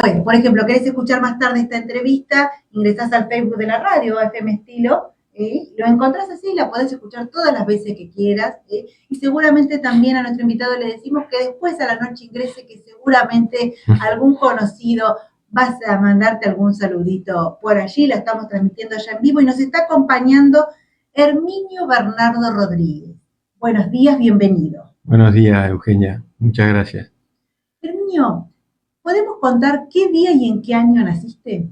Bueno, por ejemplo, querés escuchar más tarde esta entrevista, ingresás al Facebook de la radio, FM Estilo, lo encontrás así, la podés escuchar todas las veces que quieras, y seguramente también a nuestro invitado le decimos que después a la noche ingrese, que seguramente algún conocido vas a mandarte algún saludito por allí, la estamos transmitiendo allá en vivo y nos está acompañando Herminio Bernardo Rodríguez. Buenos días, bienvenido. Buenos días, Eugenia. Muchas gracias. Herminio, ¿podemos contar qué día y en qué año naciste?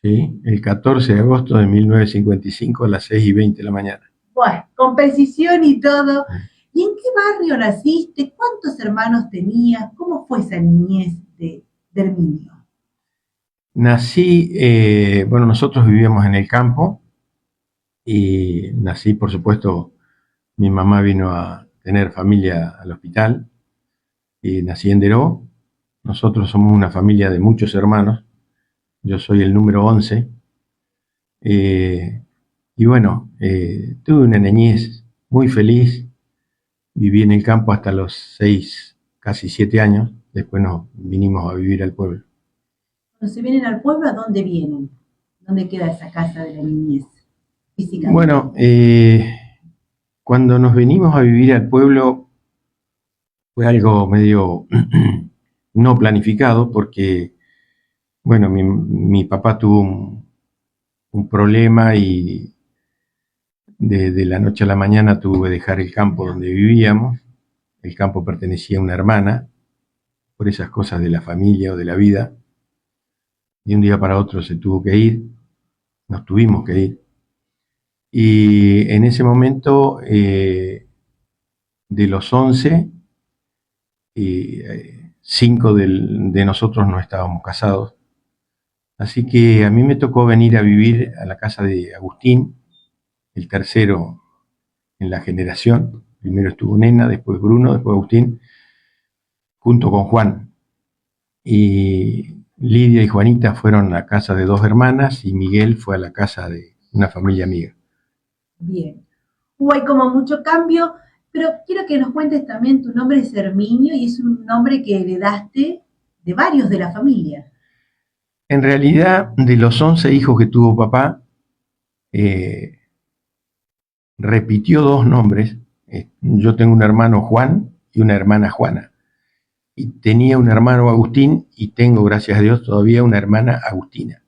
Sí, el 14 de agosto de 1955 a las 6:20 de la mañana. Bueno, con precisión y todo. ¿Y en qué barrio naciste? ¿Cuántos hermanos tenías? ¿Cómo fue esa niñez de Herminio? Nací, bueno, nosotros vivíamos en el campo y nací, por supuesto, mi mamá vino a tener familia al hospital y nací en Deró. Nosotros somos una familia de muchos hermanos. Yo soy el número 11. Y bueno, tuve una niñez muy feliz. Viví en el campo hasta los 6, casi 7 años. Después nos vinimos a vivir al pueblo. Cuando se vienen al pueblo, ¿a dónde vienen? ¿Dónde queda esa casa de la niñez? Físicamente. Bueno, cuando nos venimos a vivir al pueblo fue algo medio no planificado porque, bueno, mi papá tuvo un problema y de la noche a la mañana tuve que dejar el campo donde vivíamos. El campo pertenecía a una hermana, por esas cosas de la familia o de la vida. De un día para otro se tuvo que ir, nos tuvimos que ir. Y en ese momento, de los 11, 5 de nosotros no estábamos casados. Así que a mí me tocó venir a vivir a la casa de Agustín, el tercero en la generación. Primero estuvo Nena, después Bruno, después Agustín, junto con Juan. Y Lidia y Juanita fueron a casa de 2 hermanas y Miguel fue a la casa de una familia amiga. Bien. Hay como mucho cambio, pero quiero que nos cuentes también, tu nombre es Herminio y es un nombre que heredaste de varios de la familia. En realidad, de los 11 hijos que tuvo papá, eh, repitió 2 nombres. Yo tengo un hermano Juan y una hermana Juana. Y tenía un hermano Agustín y tengo, gracias a Dios, todavía una hermana Agustina.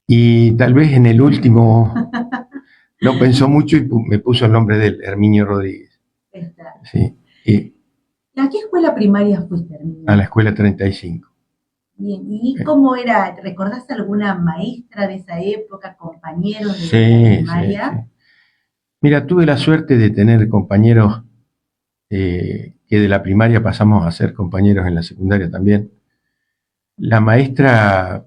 Y tal vez en el último no pensó mucho y me puso el nombre de él, Herminio Rodríguez. Está. Sí. ¿A qué escuela primaria fuiste, Herminio? A la escuela 35. Bien, ¿y cómo era? ¿Recordás alguna maestra de esa época, compañeros de la primaria? Sí. Mira, tuve la suerte de tener compañeros que de la primaria pasamos a ser compañeros en la secundaria también. La maestra,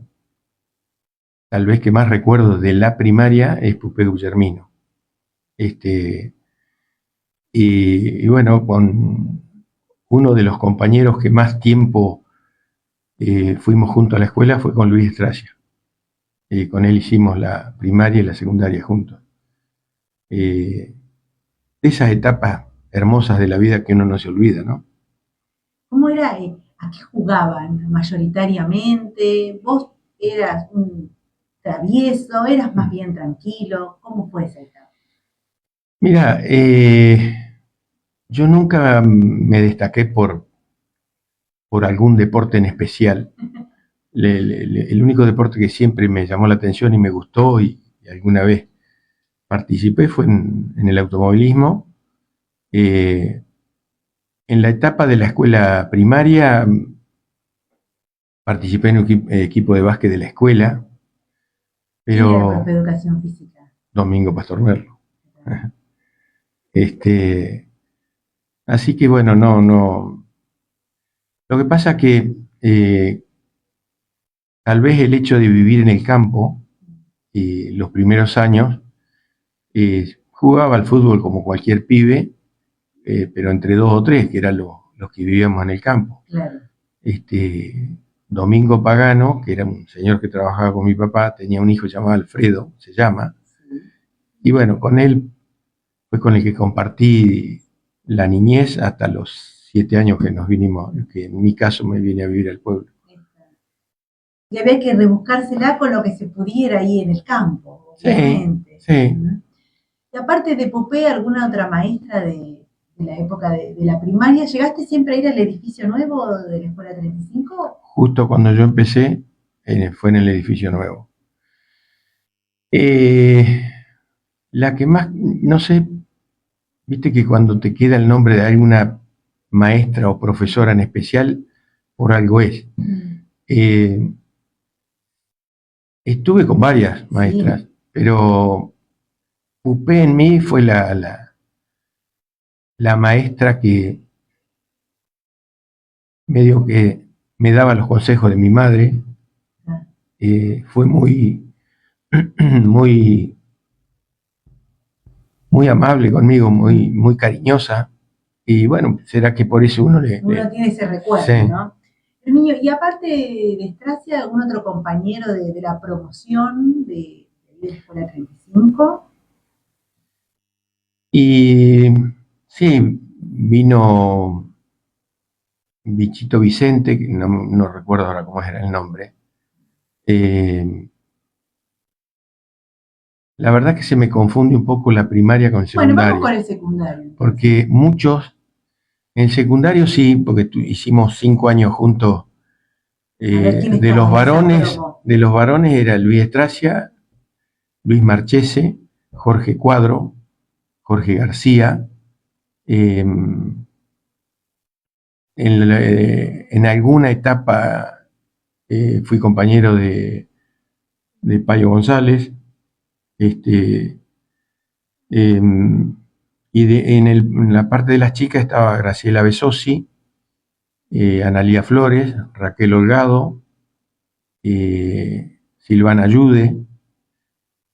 tal vez que más recuerdo de la primaria, es Pupé Guillermino. Y bueno, con uno de los compañeros que más tiempo fuimos juntos a la escuela fue con Luis Estracia. Con él hicimos la primaria y la secundaria juntos. Esas etapas hermosas de la vida que uno no se olvida, ¿no? ¿Cómo era? ¿A qué jugaban mayoritariamente? ¿Vos eras un travieso? ¿Eras más bien tranquilo? ¿Cómo fue esa etapa? Mira, yo nunca me destaqué por algún deporte en especial. El único deporte que siempre me llamó la atención y me gustó y alguna vez participé fue en el automovilismo. En la etapa de la escuela primaria participé en un equipo de básquet de la escuela, ¿Quién era el pero profe de educación física? Domingo Pastor Merlo. Así que bueno, no. Lo que pasa es que tal vez el hecho de vivir en el campo los primeros años, jugaba al fútbol como cualquier pibe, pero entre 2 o 3, que eran los que vivíamos en el campo. Claro. Domingo Pagano, que era un señor que trabajaba con mi papá, tenía un hijo llamado Alfredo, se llama, y bueno, con él fue con el que compartí la niñez hasta los 7 años que nos vinimos, que en mi caso me vine a vivir al pueblo. Y había que rebuscársela con lo que se pudiera ahí en el campo, Sí, obviamente. sí. Y aparte de Pupé, ¿alguna otra maestra de la época de la primaria? ¿Llegaste siempre a ir al edificio nuevo de la Escuela 35? Justo cuando yo empecé, fue en el edificio nuevo. Eh, la que más, no sé, viste que cuando te queda el nombre de alguna maestra o profesora en especial, por algo es. Eh, estuve con varias maestras, Sí. pero Pupé en mí fue la maestra que medio que me daba los consejos de mi madre. Fue muy, muy, muy amable conmigo, muy cariñosa. Y bueno, será que por eso uno Uno tiene ese recuerdo, sí. ¿no? Herminio, y aparte de Stracia, ¿algún otro compañero de la promoción de la Escuela 35? Y sí, vino Bichito Vicente, que no recuerdo ahora cómo era el nombre. La verdad que se me confunde un poco la primaria con el Bueno, vamos con secundario, el secundario. Entonces. porque muchos, en el secundario sí, porque hicimos 5 años juntos. A ver quién De estaba en esa promo. los varones era Luis Estracia, Luis Marchese, Jorge Cuadro, Jorge García. En alguna etapa fui compañero de Payo González. Este, eh, en la parte de las chicas estaba Graciela Besosi, Analía Flores, Raquel Holgado, Silvana Ayude.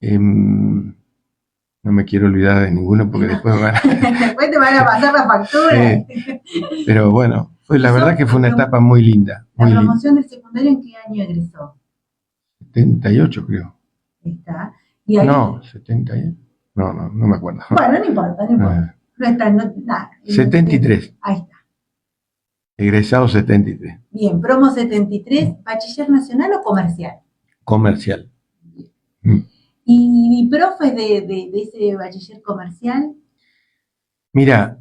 No me quiero olvidar de ninguno porque después después te van a pasar la factura. Sí, pero bueno, la verdad que fue una etapa muy linda. ¿La promoción del secundario en qué año egresó? 78 creo. Está. ¿Y ahí? No, 78. No me acuerdo. Bueno, no importa, no importa. No está, nada. 73. Ahí está. Egresado 73. Bien, promo 73, ¿bachiller nacional o comercial? Comercial. ¿Y profes de ese bachiller comercial? Mira,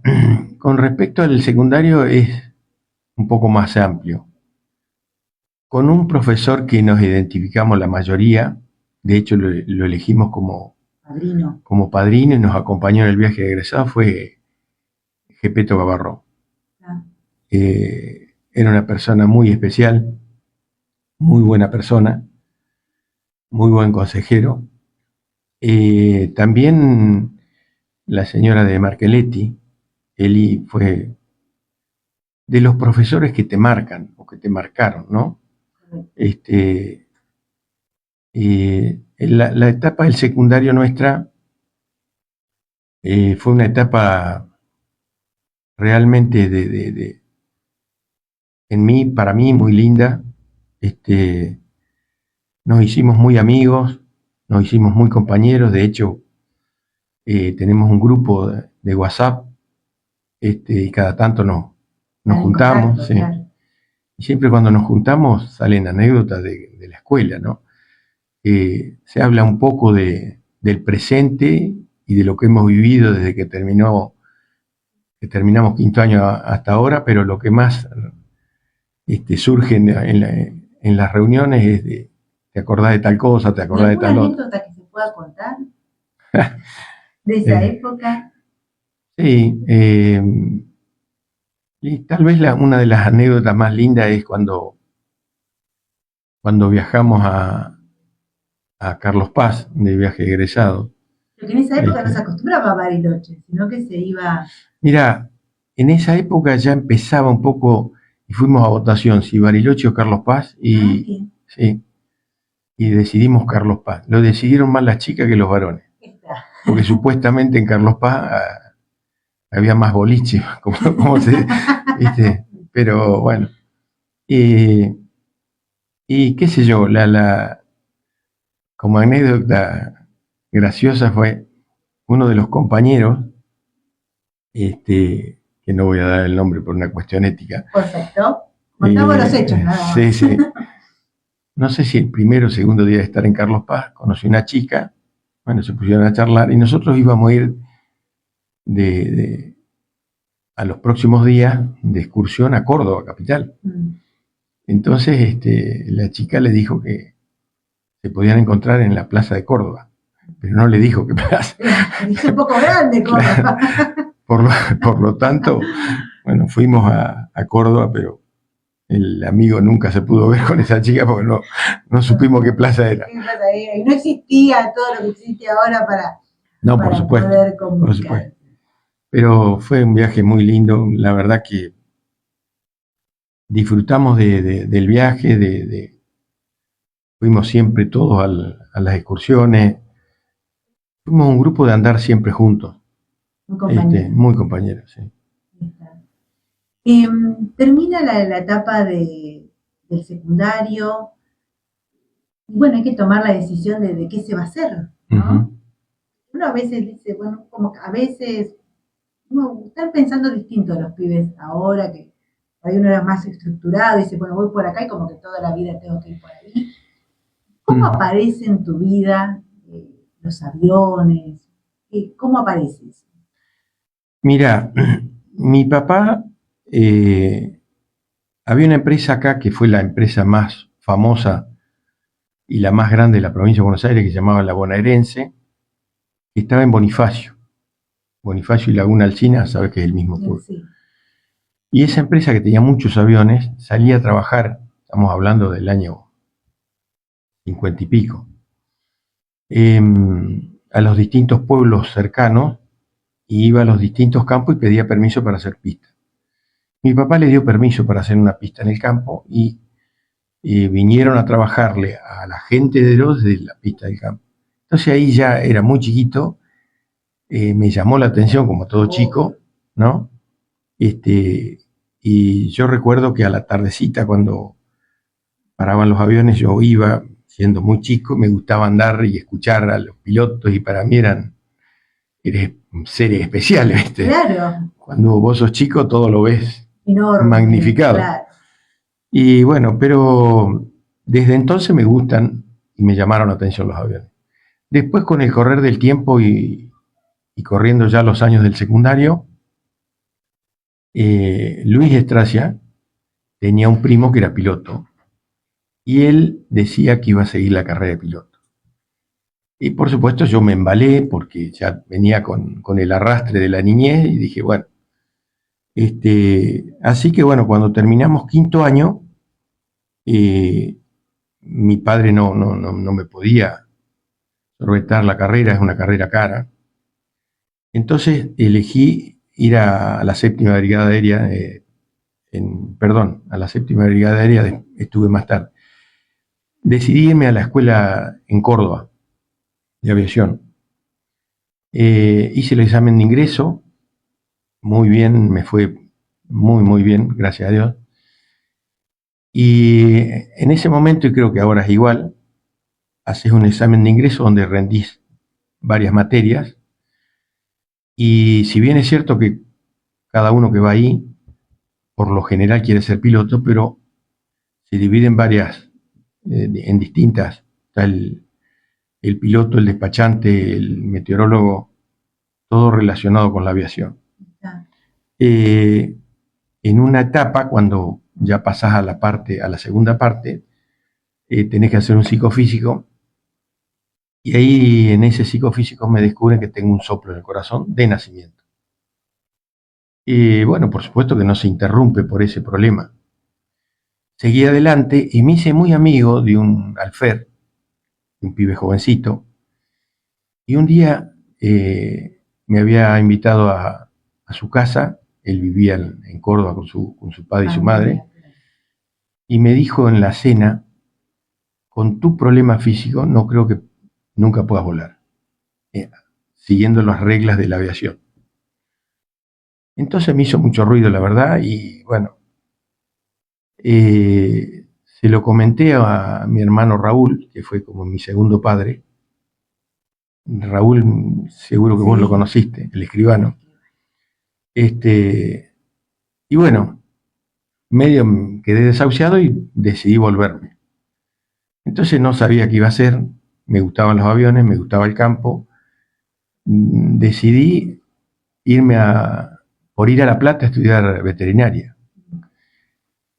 con respecto al secundario es un poco más amplio. Con un profesor que nos identificamos la mayoría, de hecho lo elegimos como padrino y nos acompañó en el viaje de egresado, fue Gepeto Gavarro. Era una persona muy especial, muy buena persona, muy buen consejero. También la señora de Marcheletti, Eli, fue de los profesores que te marcan o que te marcaron, ¿no? La etapa del secundario nuestra fue una etapa realmente para mí, muy linda. Nos hicimos muy amigos, nos hicimos muy compañeros. De hecho, tenemos un grupo de WhatsApp y cada tanto nos juntamos. Contacto, sí. Claro. Y siempre cuando nos juntamos salen anécdotas de la escuela, ¿no? Se habla un poco del presente y de lo que hemos vivido desde que terminamos quinto año hasta ahora, pero lo que más surge en las reuniones es te acordás de tal cosa, te acordás de tal otra. ¿Alguna anécdota que se pueda contar de esa época? Sí, y tal vez una de las anécdotas más lindas es cuando viajamos a Carlos Paz de viaje egresado. Porque en esa época no se acostumbraba a Bariloche, sino que se iba... Mira, en esa época ya empezaba un poco, y fuimos a votación, si Bariloche o Carlos Paz, y decidimos Carlos Paz. Lo decidieron más las chicas que los varones. Porque supuestamente en Carlos Paz había más boliche, como ¿viste? Pero bueno. Y qué sé yo, como anécdota graciosa fue uno de los compañeros, que no voy a dar el nombre por una cuestión ética. Perfecto. Contamos los hechos, nada más. Sí. no sé si el primero o segundo día de estar en Carlos Paz, conocí una chica, bueno, se pusieron a charlar y nosotros íbamos a ir a los próximos días de excursión a Córdoba, capital. Entonces la chica le dijo que se podían encontrar en la plaza de Córdoba, pero no le dijo qué plaza. Es un poco grande Córdoba. Por lo tanto, bueno, fuimos a Córdoba, pero el amigo nunca se pudo ver con esa chica porque no supimos qué plaza era. ¿Qué plaza era? Y no existía todo lo que existe ahora por para supuesto, poder comunicar. por supuesto. Pero fue un viaje muy lindo, la verdad que disfrutamos del viaje, fuimos siempre todos a las excursiones, fuimos un grupo de andar siempre juntos. Muy compañeros, sí. Termina la etapa del secundario, y bueno, hay que tomar la decisión de qué se va a hacer, ¿no? Uno a veces dice, bueno, como que a veces están pensando distinto los pibes ahora, que ahí uno era más estructurado y dice, bueno, voy por acá y como que toda la vida tengo que ir por ahí. ¿Cómo aparece en tu vida los aviones? ¿Cómo aparece eso? Mira, mi papá, había una empresa acá que fue la empresa más famosa y la más grande de la provincia de Buenos Aires, que se llamaba La Bonaerense, que estaba en Bonifacio y Laguna Alsina, sabes que es el mismo pueblo. Sí. Y esa empresa que tenía muchos aviones salía a trabajar, estamos hablando del año 50 y pico, a los distintos pueblos cercanos, y iba a los distintos campos y pedía permiso para hacer pistas. Mi papá le dio permiso para hacer una pista en el campo y vinieron a trabajarle a la gente de la pista del campo. Entonces ahí ya era muy chiquito, me llamó la atención como todo chico, ¿no? Y yo recuerdo que a la tardecita cuando paraban los aviones yo iba, siendo muy chico, me gustaba andar y escuchar a los pilotos y para mí eran series especiales, ¿viste? Claro. Cuando vos sos chico todo lo ves enorme, magnificado. Claro. Y bueno, pero desde entonces me gustan y me llamaron la atención los aviones. Después con el correr del tiempo y corriendo ya los años del secundario, Luis Estracia tenía un primo que era piloto y él decía que iba a seguir la carrera de piloto. Y por supuesto yo me embalé porque ya venía con el arrastre de la niñez y dije, bueno, así que bueno, cuando terminamos quinto año, mi padre no me podía solventar la carrera, es una carrera cara. Entonces elegí ir a la séptima brigada aérea, a la séptima brigada aérea estuve más tarde. Decidí irme a la escuela en Córdoba de aviación. Hice el examen de ingreso, muy bien, me fue muy bien, gracias a Dios. Y en ese momento, y creo que ahora es igual, haces un examen de ingreso donde rendís varias materias. Y si bien es cierto que cada uno que va ahí, por lo general quiere ser piloto, pero se divide en varias, en distintas. Está el piloto, el despachante, el meteorólogo, todo relacionado con la aviación. En una etapa, cuando ya pasás a la segunda parte, tenés que hacer un psicofísico, y ahí en ese psicofísico me descubren que tengo un soplo en el corazón de nacimiento. Y bueno, por supuesto que no se interrumpe por ese problema. Seguí adelante y me hice muy amigo de un alfer, un pibe jovencito, y un día me había invitado a su casa. Él vivía en Córdoba con su padre y su madre, y me dijo en la cena, con tu problema físico no creo que nunca puedas volar, siguiendo las reglas de la aviación. Entonces me hizo mucho ruido, la verdad, y bueno, se lo comenté a mi hermano Raúl, que fue como mi segundo padre. Raúl, seguro que vos lo conociste, el escribano. Y bueno, medio quedé desahuciado y decidí volverme. Entonces no sabía qué iba a hacer, me gustaban los aviones, me gustaba el campo. Decidí por ir a La Plata a estudiar veterinaria.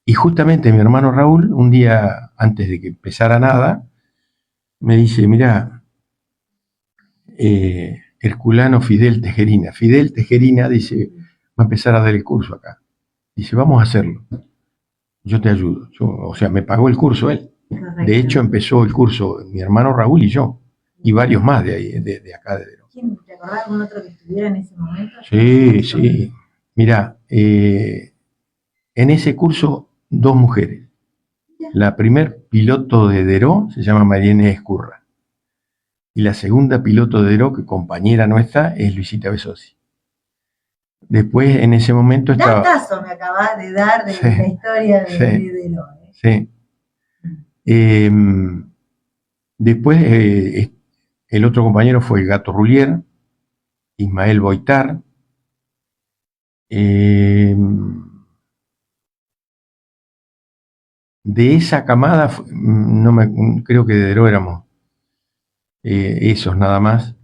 Y justamente mi hermano Raúl, un día antes de que empezara nada, me dice, mira, Herculano Fidel Tejerina. Fidel Tejerina dice, va a empezar a dar el curso acá. Dice, vamos a hacerlo. Yo te ayudo. O sea, me pagó el curso él. Correcto. De hecho, empezó el curso mi hermano Raúl y yo. Y varios más de ahí, de acá de Deró. ¿Quién te acordás de algún otro que estuviera en ese momento? Sí, sí. Mira, en ese curso, 2 mujeres. La primer piloto de Deró se llama Mariana Escurra. Y la segunda piloto de Deró, que compañera nuestra, es Luisita Besosi. Después, en ese momento estaba... Datazo me acabas de dar de la historia de Deró. Sí. Después, el otro compañero fue el Gato Rullier, Ismael Boitar. De esa camada, creo que de Deró éramos esos nada más.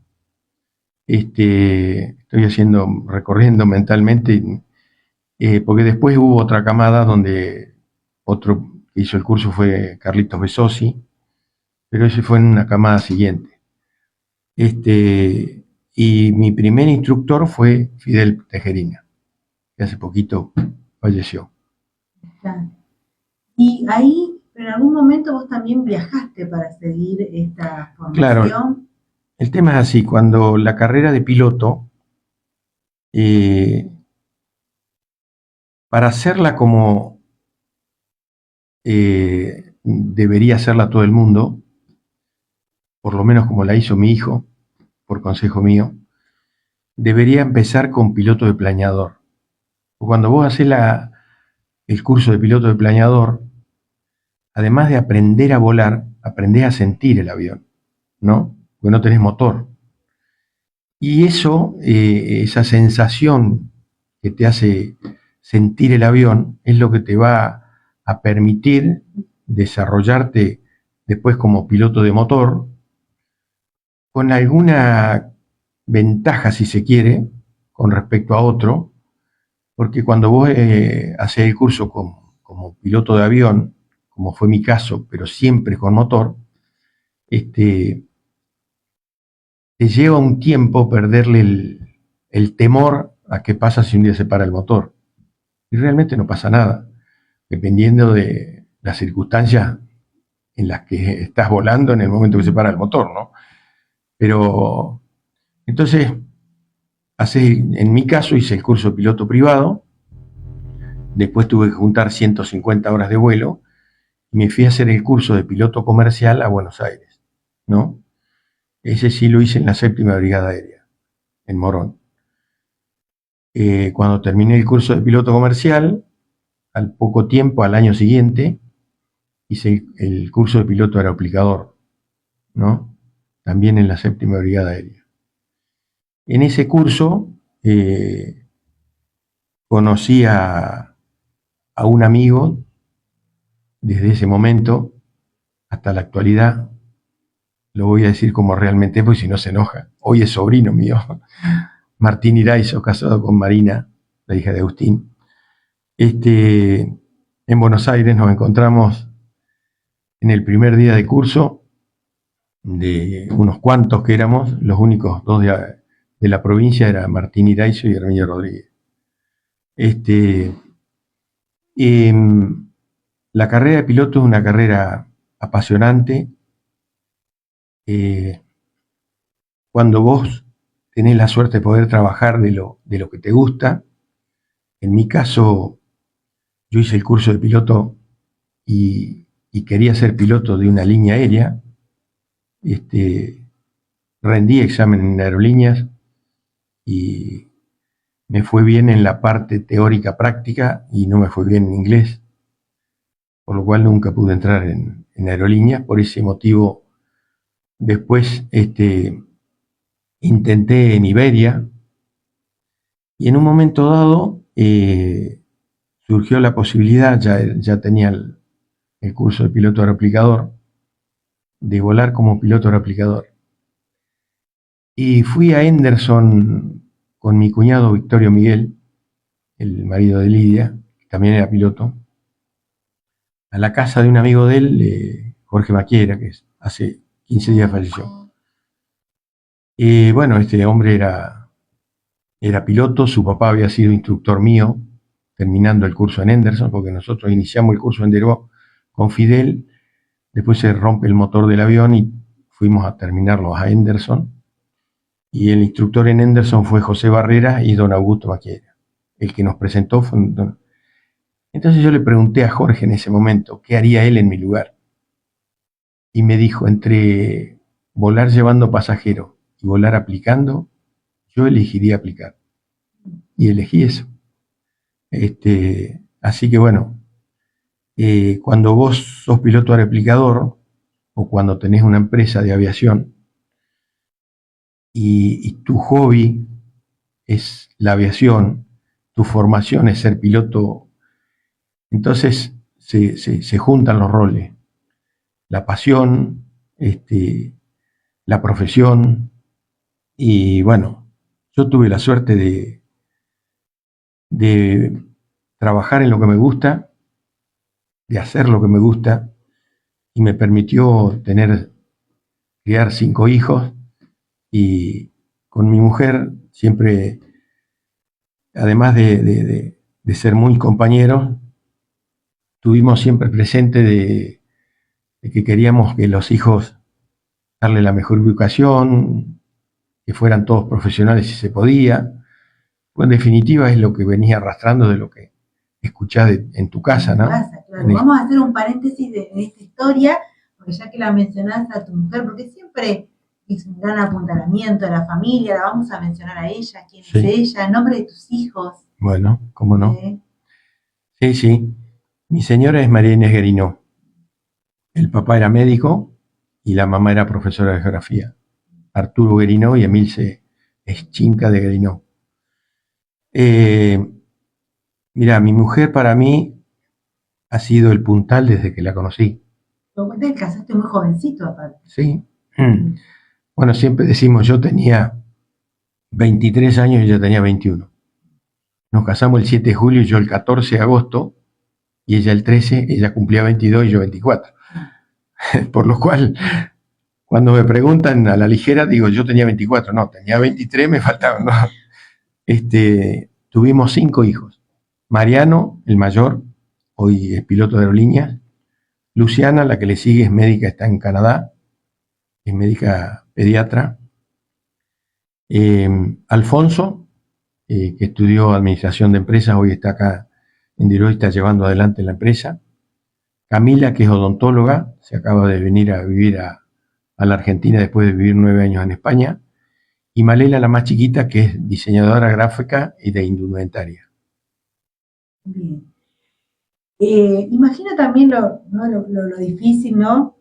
Estoy recorriendo mentalmente, porque después hubo otra camada donde otro que hizo el curso fue Carlitos Besosi, pero ese fue en una camada siguiente. Y mi primer instructor fue Fidel Tejerina, que hace poquito falleció. Y ahí, pero en algún momento vos también viajaste para seguir esta formación. Claro, el tema es así, cuando la carrera de piloto, para hacerla como debería hacerla todo el mundo, por lo menos como la hizo mi hijo, por consejo mío, debería empezar con piloto de planeador. Cuando vos haces el curso de piloto de planeador, además de aprender a volar, aprendés a sentir el avión, ¿no? Porque no tenés motor. Y eso, esa sensación que te hace sentir el avión, es lo que te va a permitir desarrollarte después como piloto de motor, con alguna ventaja, si se quiere, con respecto a otro, porque cuando vos haces el curso como piloto de avión, como fue mi caso, pero siempre con motor, te lleva un tiempo perderle el temor a qué pasa si un día se para el motor. Y realmente no pasa nada, dependiendo de las circunstancias en las que estás volando en el momento que se para el motor, ¿no? Pero, entonces, en mi caso hice el curso de piloto privado, después tuve que juntar 150 horas de vuelo, y me fui a hacer el curso de piloto comercial a Buenos Aires, ¿no? Ese sí lo hice en la 7ª Brigada Aérea, en Morón. Cuando terminé el curso de piloto comercial, al poco tiempo, al año siguiente, hice el curso de piloto aeroaplicador, ¿no? También en la 7ª Brigada Aérea. En ese curso conocí a un amigo desde ese momento hasta la actualidad. Lo voy a decir como realmente es, porque si no se enoja. Hoy es sobrino mío, Martín Iraizo, casado con Marina, la hija de Agustín. En Buenos Aires nos encontramos en el primer día de curso, de unos cuantos que éramos, los únicos 2 de la provincia era Martín Iraizo y Herminio Rodríguez. La carrera de piloto es una carrera apasionante. Cuando vos tenés la suerte de poder trabajar de lo que te gusta, en mi caso, yo hice el curso de piloto y quería ser piloto de una línea aérea. Rendí examen en aerolíneas y me fue bien en la parte teórica práctica y no me fue bien en inglés, por lo cual nunca pude entrar en aerolíneas. Por ese motivo, después intenté en Iberia y en un momento dado surgió la posibilidad, ya tenía el curso de piloto aeroaplicador, de volar como piloto replicador. Y fui a Henderson con mi cuñado Victorio Miguel, el marido de Lidia, que también era piloto, a la casa de un amigo de él, Jorge Maquiera, que hace 15 días falleció. Y bueno, este hombre era piloto, su papá había sido instructor mío, terminando el curso en Henderson, porque nosotros iniciamos el curso en Deró con Fidel, después se rompe el motor del avión y fuimos a terminarlo a Henderson, y el instructor en Henderson fue José Barrera y don Augusto Maquiera. El que nos presentó fue don... Entonces yo le pregunté a Jorge en ese momento qué haría él en mi lugar. Y me dijo, entre volar llevando pasajeros y volar aplicando, yo elegiría aplicar. Y elegí eso. Así que bueno, cuando vos sos piloto replicador o cuando tenés una empresa de aviación y tu hobby es la aviación, tu formación es ser piloto, entonces se juntan los roles. La pasión, la profesión, y bueno, yo tuve la suerte de trabajar en lo que me gusta, de hacer lo que me gusta, y me permitió criar 5 hijos, y con mi mujer siempre, además de ser muy compañeros, tuvimos siempre presente de que queríamos que los hijos darle la mejor educación, que fueran todos profesionales si se podía. Pues en definitiva es lo que venía arrastrando de lo que escuchás en tu casa, ¿no? Claro. Vamos a hacer un paréntesis en esta historia, porque ya que la mencionaste a tu mujer, porque siempre es un gran apuntalamiento a la familia, la vamos a mencionar a ella, quién es ella, el nombre de tus hijos. Bueno, cómo no. Sí. Mi señora es María Inés Guerinó. El papá era médico y la mamá era profesora de geografía. Arturo Guerinó y Emilce Eschinca de Guerinó. Mira, mi mujer para mí ha sido el puntal desde que la conocí. Te casaste muy jovencito, aparte. Sí. Bueno, siempre decimos, yo tenía 23 años y ella tenía 21. Nos casamos el 7 de julio y yo el 14 de agosto, y ella el 13, ella cumplía 22 y yo 24. Por lo cual, cuando me preguntan a la ligera, digo, yo tenía 24, no, tenía 23, me faltaban, ¿no? Tuvimos 5 hijos. Mariano, el mayor, hoy es piloto de aerolíneas. Luciana, la que le sigue, es médica, está en Canadá, es médica pediatra. Alfonso, que estudió administración de empresas, hoy está acá en Deloitte, está llevando adelante la empresa. Camila, que es odontóloga, se acaba de venir a vivir a la Argentina después de vivir 9 años en España. Y Malela, la más chiquita, que es diseñadora gráfica y de indumentaria. Bien. Imagino también lo difícil, ¿no?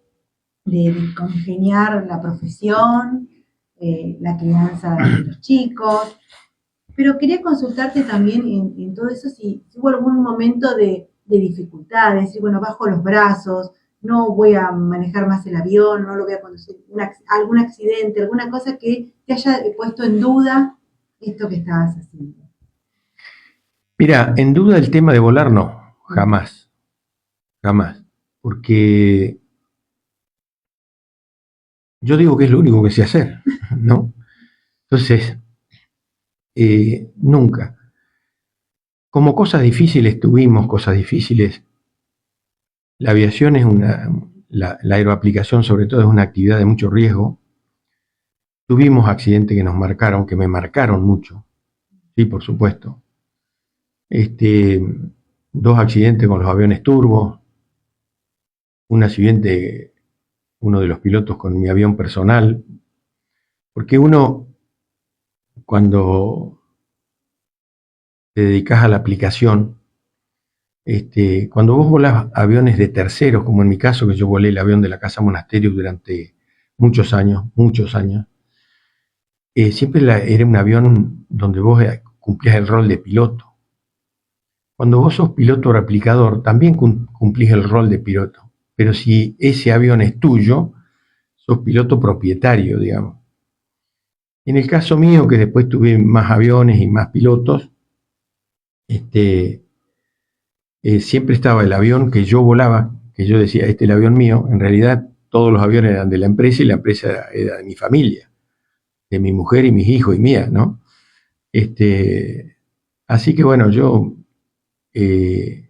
De congeniar la profesión, la crianza de los chicos. Pero quería consultarte también en todo eso si hubo algún momento de dificultad, de decir, bueno, bajo los brazos, no voy a manejar más el avión, no lo voy a conducir, algún accidente, alguna cosa que te haya puesto en duda esto que estabas haciendo. Mira, en duda el tema de volar no, jamás, porque yo digo que es lo único que sé hacer, ¿no? Entonces, nunca. Como cosas difíciles tuvimos, cosas difíciles. La aviación es la aeroaplicación sobre todo es una actividad de mucho riesgo. Tuvimos accidentes que nos marcaron, que me marcaron mucho. Sí, por supuesto. 2 accidentes con los aviones turbo. Un accidente, uno de los pilotos con mi avión personal. Porque uno, cuando te dedicas a la aplicación, cuando vos volás aviones de terceros, como en mi caso, que yo volé el avión de la Casa Monasterio durante muchos años, siempre era un avión donde vos cumplías el rol de piloto. Cuando vos sos piloto replicador, también cumplís el rol de piloto. Pero si ese avión es tuyo, sos piloto propietario, digamos. En el caso mío, que después tuve más aviones y más pilotos, siempre estaba el avión que yo volaba, que yo decía, este es el avión mío. En realidad, todos los aviones eran de la empresa y la empresa era de mi familia, de mi mujer y mis hijos y mía, ¿no? Así que bueno, eh,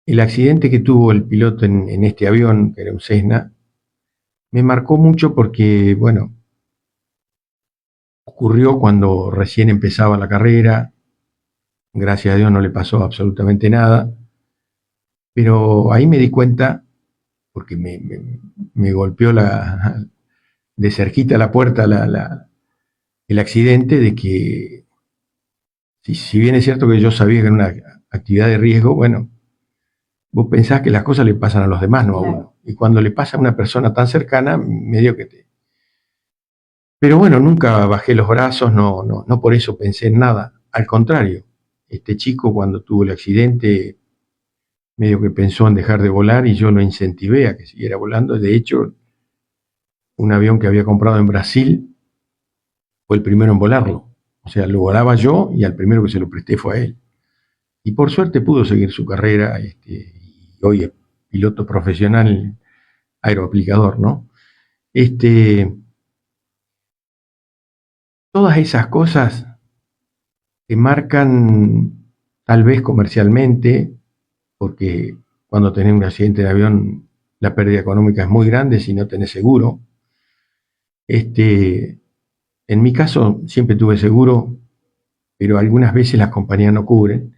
el accidente que tuvo el piloto en este avión, que era un Cessna, me marcó mucho porque, bueno, ocurrió cuando recién empezaba la carrera. Gracias a Dios no le pasó absolutamente nada, pero ahí me di cuenta, porque me golpeó de cerquita la puerta el accidente, de que si bien es cierto que yo sabía que era una actividad de riesgo, bueno, vos pensás que las cosas le pasan a los demás, no a uno. Y cuando le pasa a una persona tan cercana, medio que te... Pero bueno, nunca bajé los brazos, no por eso pensé en nada. Al contrario, este chico cuando tuvo el accidente, medio que pensó en dejar de volar y yo lo incentivé a que siguiera volando. De hecho, un avión que había comprado en Brasil fue el primero en volarlo. O sea, lo volaba yo y al primero que se lo presté fue a él. Y por suerte pudo seguir su carrera, y hoy es piloto profesional aeroaplicador, ¿no? Este, Todas esas cosas te marcan tal vez comercialmente, porque cuando tenés un accidente de avión la pérdida económica es muy grande si no tenés seguro. En mi caso siempre tuve seguro, pero algunas veces las compañías no cubren.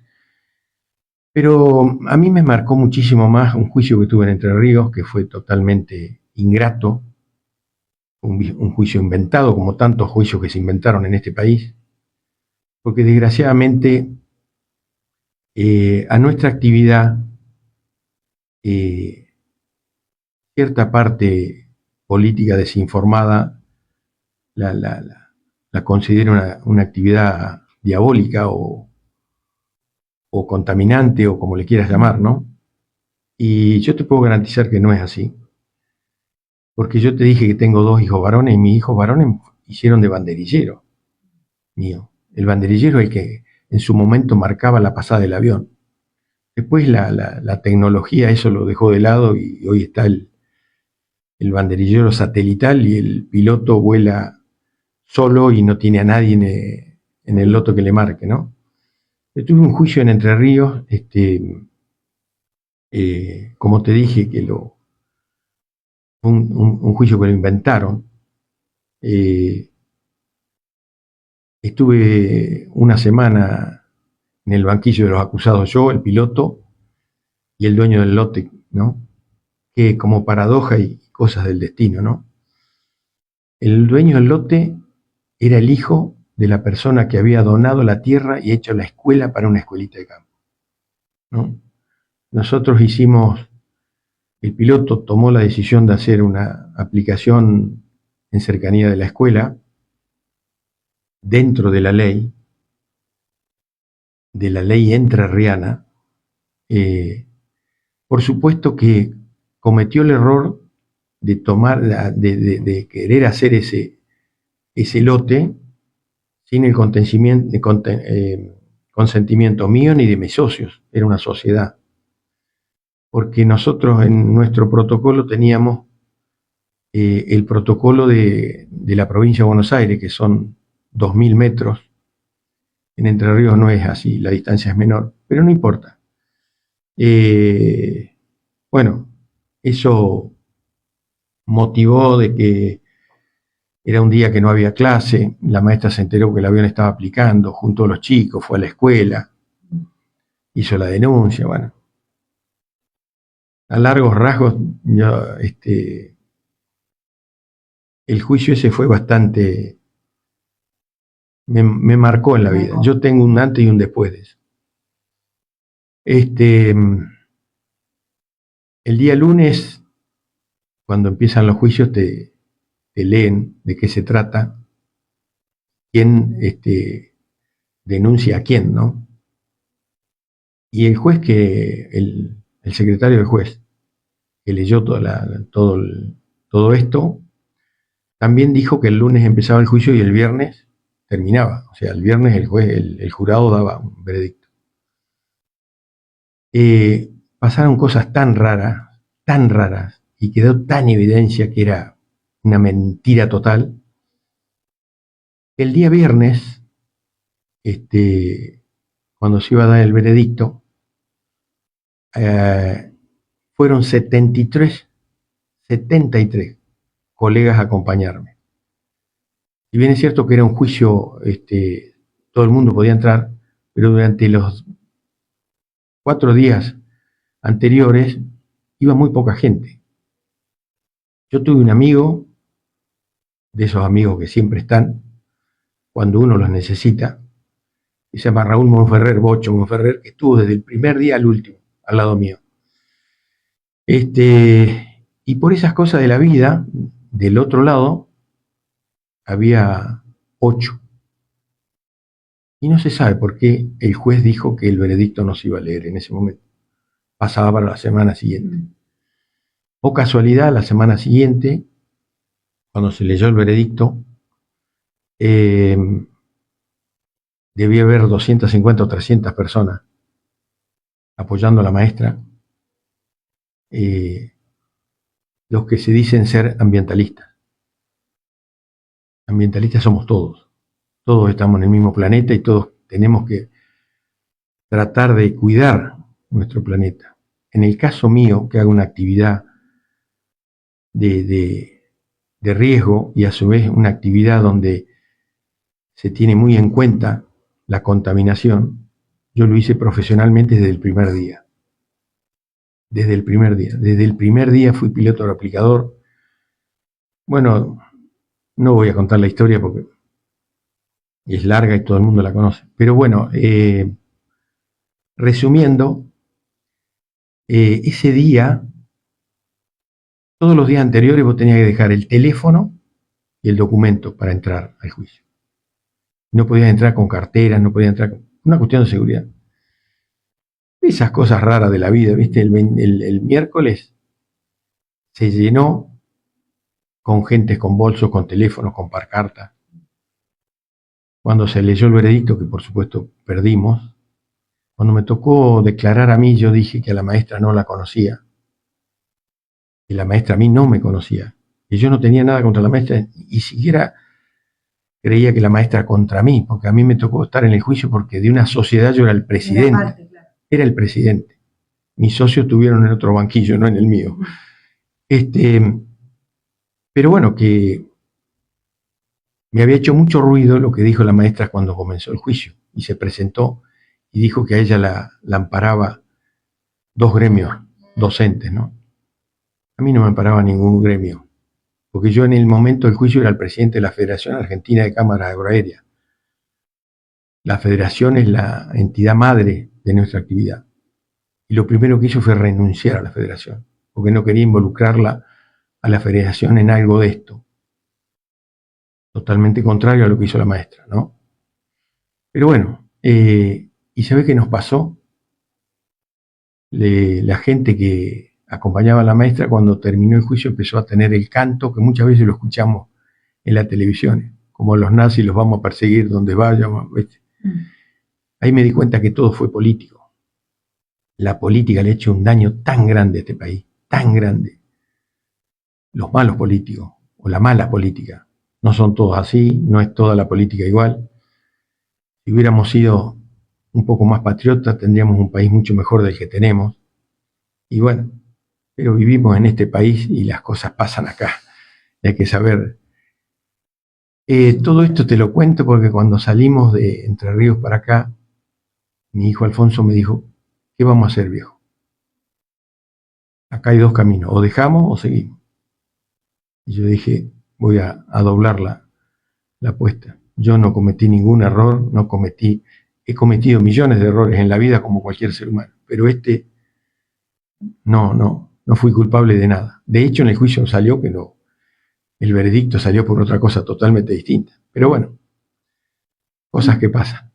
Pero a mí me marcó muchísimo más un juicio que tuve en Entre Ríos, que fue totalmente ingrato, un juicio inventado, como tantos juicios que se inventaron en este país, porque desgraciadamente a nuestra actividad eh, cierta parte política desinformada la considera una actividad diabólica o contaminante o como le quieras llamar, ¿no? Y yo te puedo garantizar que no es así, porque yo te dije que tengo dos hijos varones y mis hijos varones hicieron de banderillero mío. El banderillero es el que en su momento marcaba la pasada del avión. Después la tecnología eso lo dejó de lado y hoy está el banderillero satelital y el piloto vuela solo y no tiene a nadie en el loto que le marque, ¿no? Yo tuve un juicio en Entre Ríos, como te dije, un juicio que lo inventaron. Eh, Estuve una semana en el banquillo de los acusados, yo, el piloto y el dueño del lote, ¿no? Que como paradoja y cosas del destino, ¿no? El dueño del lote era el hijo de la persona que había donado la tierra y hecho la escuela para una escuelita de campo, ¿no? Nosotros el piloto tomó la decisión de hacer una aplicación en cercanía de la escuela, dentro de la ley entrerriana. Por supuesto que cometió el error de tomar, de querer hacer ese lote sin el consentimiento mío ni de mis socios. Era una sociedad. Porque nosotros en nuestro protocolo teníamos el protocolo de la provincia de Buenos Aires, que son 2000 metros. En Entre Ríos no es así, la distancia es menor, pero no importa. Bueno, eso motivó de que era un día que no había clase, la maestra se enteró que el avión estaba aplicando, juntó a los chicos, fue a la escuela, hizo la denuncia, bueno. A largos rasgos, el juicio ese fue bastante, me marcó en la vida. Yo tengo un antes y un después de eso. El día lunes, cuando empiezan los juicios, te leen de qué se trata, quién denuncia a quién, ¿no? Y el juez el secretario del juez, que leyó todo todo esto, también dijo que el lunes empezaba el juicio y el viernes terminaba. O sea, el viernes el jurado daba un veredicto. Pasaron cosas tan raras, y quedó tan evidencia que era una mentira total, que el día viernes, cuando se iba a dar el veredicto, fueron 73 colegas a acompañarme. Si bien es cierto que era un juicio, todo el mundo podía entrar, pero durante los 4 días anteriores iba muy poca gente. Yo tuve un amigo, de esos amigos que siempre están, cuando uno los necesita, que se llama Raúl Monferrer, Bocho Monferrer, que estuvo desde el primer día al último, al lado mío. Y por esas cosas de la vida, del otro lado, había 8. Y no se sabe por qué el juez dijo que el veredicto no se iba a leer en ese momento. Pasaba para la semana siguiente. O casualidad, la semana siguiente, cuando se leyó el veredicto, debía haber 250 o 300 personas apoyando a la maestra, los que se dicen ser ambientalistas. Ambientalistas somos todos. Todos estamos en el mismo planeta y todos tenemos que tratar de cuidar nuestro planeta. En el caso mío, que hago una actividad de riesgo y a su vez una actividad donde se tiene muy en cuenta la contaminación, yo lo hice profesionalmente desde el primer día. Desde el primer día. Desde el primer día fui piloto aplicador. Bueno, no voy a contar la historia porque es larga y todo el mundo la conoce. Pero bueno, resumiendo, ese día, todos los días anteriores vos tenías que dejar el teléfono y el documento para entrar al juicio. No podías entrar con carteras, no podías entrar con una cuestión de seguridad. Esas cosas raras de la vida, ¿viste? El miércoles se llenó con gente con bolsos, con teléfonos, con pancartas. Cuando se leyó el veredicto, que por supuesto perdimos, cuando me tocó declarar a mí, yo dije que a la maestra no la conocía, y la maestra a mí no me conocía, y yo no tenía nada contra la maestra, y siquiera creía que la maestra contra mí, porque a mí me tocó estar en el juicio porque de una sociedad yo era el presidente, era el presidente. Mis socios estuvieron en otro banquillo, no en el mío. Pero bueno, que me había hecho mucho ruido lo que dijo la maestra cuando comenzó el juicio, y se presentó y dijo que a ella la amparaba 2 gremios docentes, ¿no? A mí no me amparaba ningún gremio, porque yo en el momento del juicio era el presidente de la Federación Argentina de Cámaras Aeroaéreas. La federación es la entidad madre de nuestra actividad. Y lo primero que hizo fue renunciar a la federación, porque no quería involucrarla a la federación en algo de esto. Totalmente contrario a lo que hizo la maestra, ¿no? Pero bueno, ¿y sabe qué nos pasó? La gente que acompañaba a la maestra cuando terminó el juicio empezó a tener el canto que muchas veces lo escuchamos en la televisión, como los nazis los vamos a perseguir donde vayamos, ¿viste? Ahí me di cuenta que todo fue político. La política le ha hecho un daño tan grande a este país, tan grande. Los malos políticos, o la mala política, no son todos así, no es toda la política igual. Si hubiéramos sido un poco más patriotas, tendríamos un país mucho mejor del que tenemos. Y bueno, pero vivimos en este país y las cosas pasan acá. Hay que saber. Todo esto te lo cuento porque cuando salimos de Entre Ríos para acá, mi hijo Alfonso me dijo, ¿qué vamos a hacer, viejo? Acá hay 2 caminos, o dejamos o seguimos. Y yo dije, voy a doblar la apuesta. Yo no cometí ningún error, he cometido millones de errores en la vida como cualquier ser humano, pero no fui culpable de nada. De hecho, en el juicio salió que no, el veredicto salió por otra cosa totalmente distinta. Pero bueno, cosas que pasan.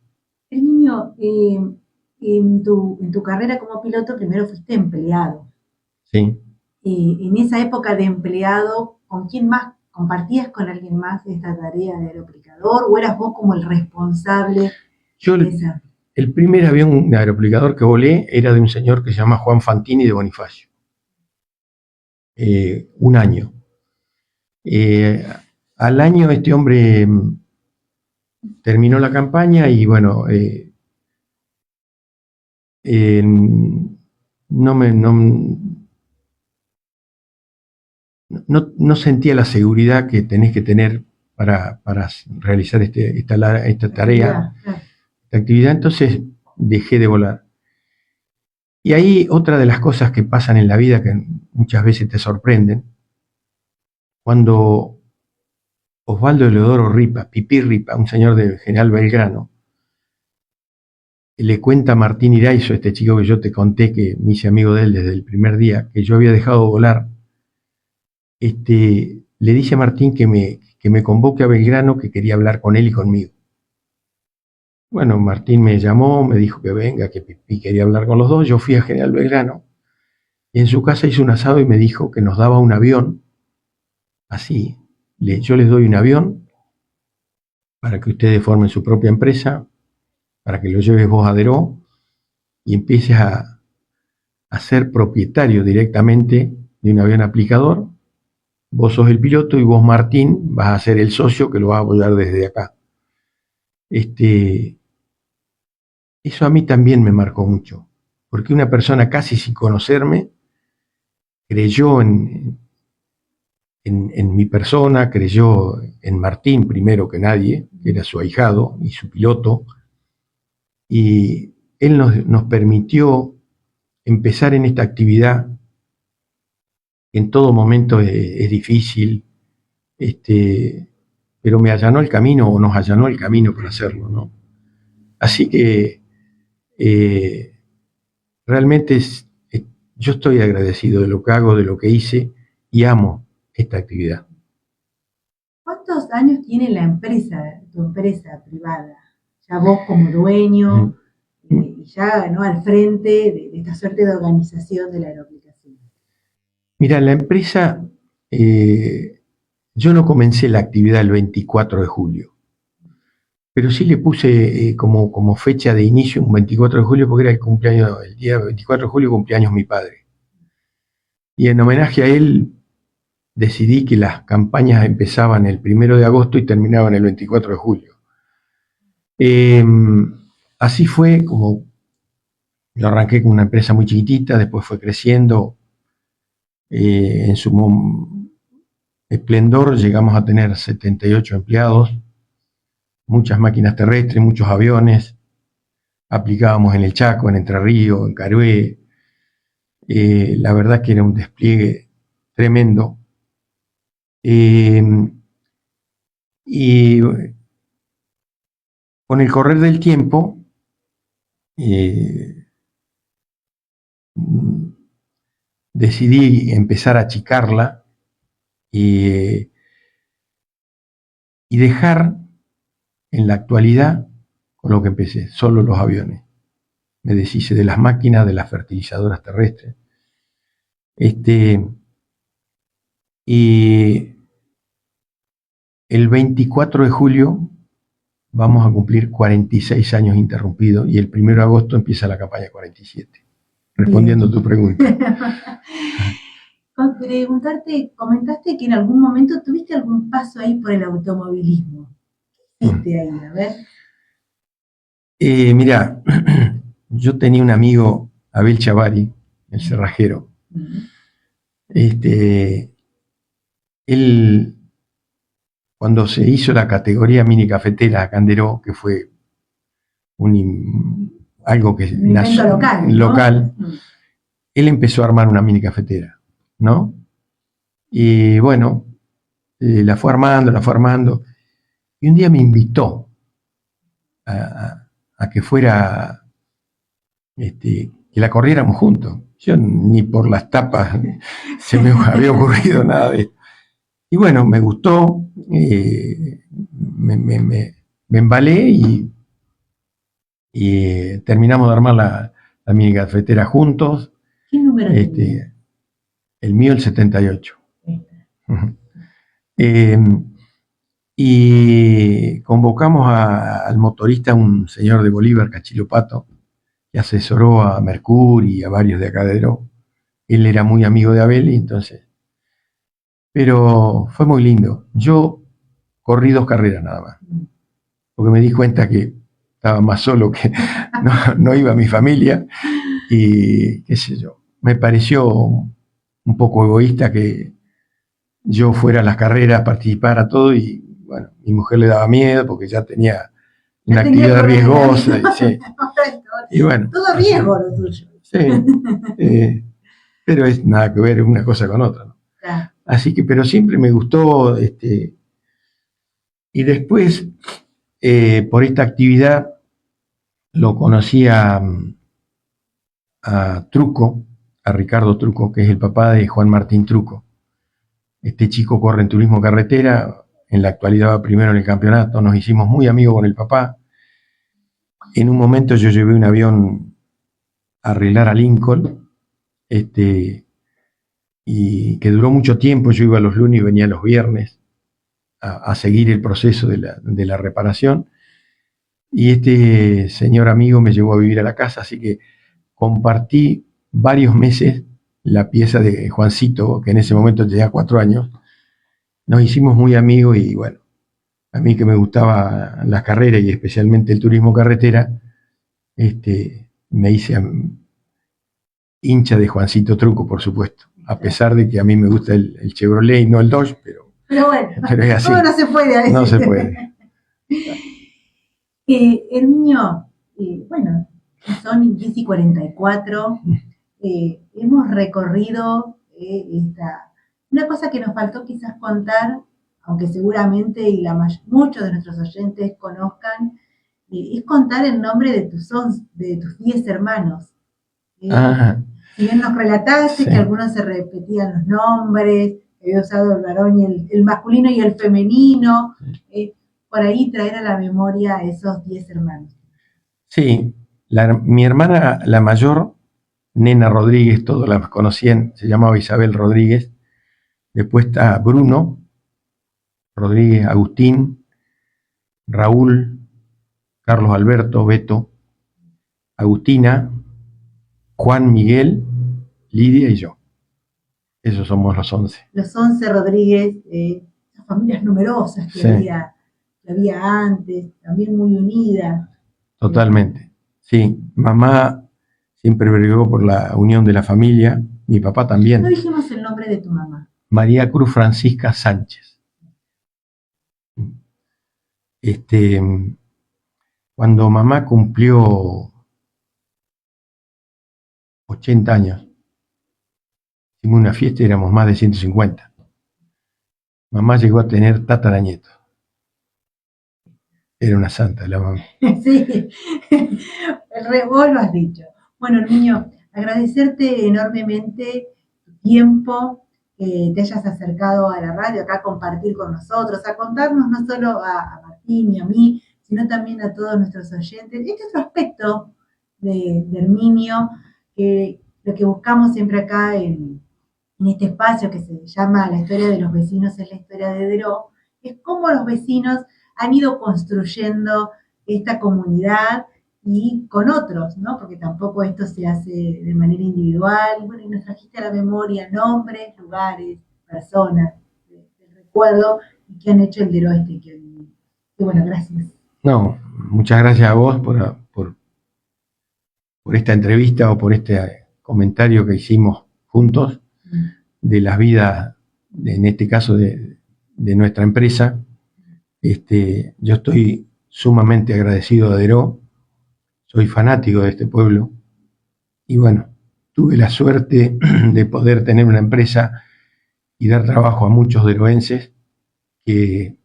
El niño, en tu carrera como piloto primero fuiste empleado. Sí. en esa época de empleado, ¿con quién más compartías con alguien más esta tarea de aeroaplicador o eras vos como el responsable Yo, de esa? el primer avión aeroaplicador que volé era de un señor que se llama Juan Fantini de Bonifacio. Un año. Al año este hombre terminó la campaña y bueno, no, no sentía la seguridad que tenés que tener para realizar esta tarea, esta actividad, entonces dejé de volar. Y ahí otra de las cosas que pasan en la vida que muchas veces te sorprenden, cuando Osvaldo Eleodoro Ripa, Pipí Ripa, un señor de General Belgrano, le cuenta a Martín Iraizo, este chico que yo te conté, que me hice amigo de él desde el primer día, que yo había dejado volar, le dice a Martín que me convoque a Belgrano, que quería hablar con él y conmigo. Bueno, Martín me llamó, me dijo que venga, que Pipí quería hablar con los dos. Yo fui a General Belgrano y en su casa hizo un asado y me dijo que nos daba un avión, así, yo les doy un avión para que ustedes formen su propia empresa, para que lo lleves vos a Deró y empieces a ser propietario directamente de un avión aplicador. Vos sos el piloto y vos, Martín, vas a ser el socio que lo va a apoyar desde acá. Eso a mí también me marcó mucho, porque una persona casi sin conocerme creyó en mi persona, creyó en Martín primero que nadie, que era su ahijado y su piloto, y él nos permitió empezar en esta actividad. En todo momento es difícil, pero me allanó el camino o nos allanó el camino para hacerlo, ¿no? Así que realmente yo estoy agradecido de lo que hago, de lo que hice y amo esta actividad. ¿Cuántos años tiene la empresa, tu empresa privada? Ya vos como dueño y ya, ¿no?, al frente de esta suerte de organización de la aeroaplicación. Mira, la empresa, yo no comencé la actividad el 24 de julio, pero sí le puse como fecha de inicio un 24 de julio porque era el día 24 de julio cumpleaños mi padre. Y en homenaje a él decidí que las campañas empezaban el 1 de agosto y terminaban el 24 de julio. Así fue como yo arranqué con una empresa muy chiquitita, después fue creciendo. En su esplendor llegamos a tener 78 empleados, muchas máquinas terrestres, muchos aviones, aplicábamos en el Chaco, en Entre Ríos, en Carué. La verdad que era un despliegue tremendo. Y con el correr del tiempo, decidí empezar a achicarla y dejar en la actualidad con lo que empecé, solo los aviones. Me deshice de las máquinas, de las fertilizadoras terrestres. Y el 24 de julio vamos a cumplir 46 años interrumpidos y el 1 de agosto empieza la campaña 47. Respondiendo a tu pregunta. Preguntarte, comentaste que en algún momento tuviste algún paso ahí por el automovilismo. ¿Qué hiciste ahí? A ver. Mira, yo tenía un amigo, Abel Chavari, el cerrajero. Él, cuando se hizo la categoría mini cafetera a Canderó, que fue algo que nació local, ¿no? Él empezó a armar una mini cafetera, ¿no? Y bueno, la fue armando, y un día me invitó a que fuera, que la corriéramos juntos. Yo ni por las tapas se me había ocurrido nada de esto. Y bueno, me gustó, me embalé y terminamos de armar la mini cafetera juntos. ¿Qué número tenía? El mío el 78. Esta. Y convocamos al motorista, un señor de Bolívar, Cachilopato, que asesoró a Mercury y a varios de acá de Deró. Él era muy amigo de Abel, y entonces... Pero fue muy lindo. Yo corrí 2 carreras nada más, porque me di cuenta que estaba más solo, que no iba mi familia, y qué sé yo. Me pareció un poco egoísta que yo fuera a las carreras, participara todo, y bueno, mi mujer le daba miedo porque ya tenía una actividad riesgosa. Y bueno, todo riesgo lo tuyo. Sí, pero es nada que ver una cosa con otra, ¿no? Claro. Así que, pero siempre me gustó, y después, por esta actividad, lo conocí a Truco, a Ricardo Truco, que es el papá de Juan Martín Truco. Este chico corre en turismo carretera, en la actualidad va primero en el campeonato, nos hicimos muy amigos con el papá. En un momento yo llevé un avión a arreglar a Lincoln, y que duró mucho tiempo. Yo iba los lunes y venía los viernes a seguir el proceso de la reparación, y este señor amigo me llevó a vivir a la casa, así que compartí varios meses la pieza de Juancito, que en ese momento tenía 4 años. Nos hicimos muy amigos, y bueno, a mí que me gustaba las carreras y especialmente el turismo carretera, me hice hincha de Juancito Truco, por supuesto, a pesar de que a mí me gusta el Chevrolet y no el Dodge, pero bueno, es así. todo no se puede a veces. No se puede. El niño, bueno, son 10:44, hemos recorrido una cosa que nos faltó quizás contar, aunque seguramente muchos de nuestros oyentes conozcan, es contar el nombre de tus 10 hermanos. Si bien nos relataste que algunos se repetían los nombres, que había usado el varón y el masculino y el femenino, por ahí traer a la memoria a esos 10 hermanos. Sí, mi hermana, la mayor, Nena Rodríguez, todos la conocían, se llamaba Isabel Rodríguez. Después está Bruno Rodríguez, Agustín, Raúl, Carlos Alberto, Beto, Agustina, Juan Miguel, Lidia y yo. Esos somos los 11. Los 11 Rodríguez, esas familias numerosas que había antes, también muy unidas. Totalmente. Sí, mamá siempre brigó por la unión de la familia, mi papá también. No dijimos el nombre de tu mamá. María Cruz Francisca Sánchez. Cuando mamá cumplió 80 años, hicimos una fiesta y éramos más de 150. Mamá llegó a tener tataranietos. Era una santa la mamá. Sí, vos lo has dicho. Bueno, niño, agradecerte enormemente tu tiempo, que te hayas acercado a la radio acá a compartir con nosotros, a contarnos no solo a Martín y a mí, sino también a todos nuestros oyentes, este otro aspecto de Herminio, que lo que buscamos siempre acá en este espacio que se llama La historia de los vecinos es la historia de Deró, es cómo los vecinos han ido construyendo esta comunidad y con otros, ¿no? Porque tampoco esto se hace de manera individual. Bueno, y nos trajiste a la memoria nombres, lugares, personas del recuerdo y que han hecho el Deró que hoy vivimos. Y bueno, gracias. No, muchas gracias a vos por esta entrevista o por este comentario que hicimos juntos de las vidas, en este caso de nuestra empresa. Yo estoy sumamente agradecido a Deró, soy fanático de este pueblo y bueno, tuve la suerte de poder tener una empresa y dar trabajo a muchos deroenses que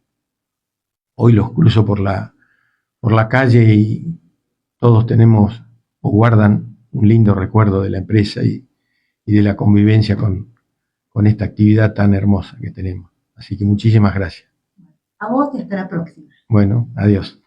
hoy los cruzo por la calle y todos tenemos o guardan un lindo recuerdo de la empresa y de la convivencia con esta actividad tan hermosa que tenemos. Así que muchísimas gracias. A vos y hasta la próxima. Bueno, adiós.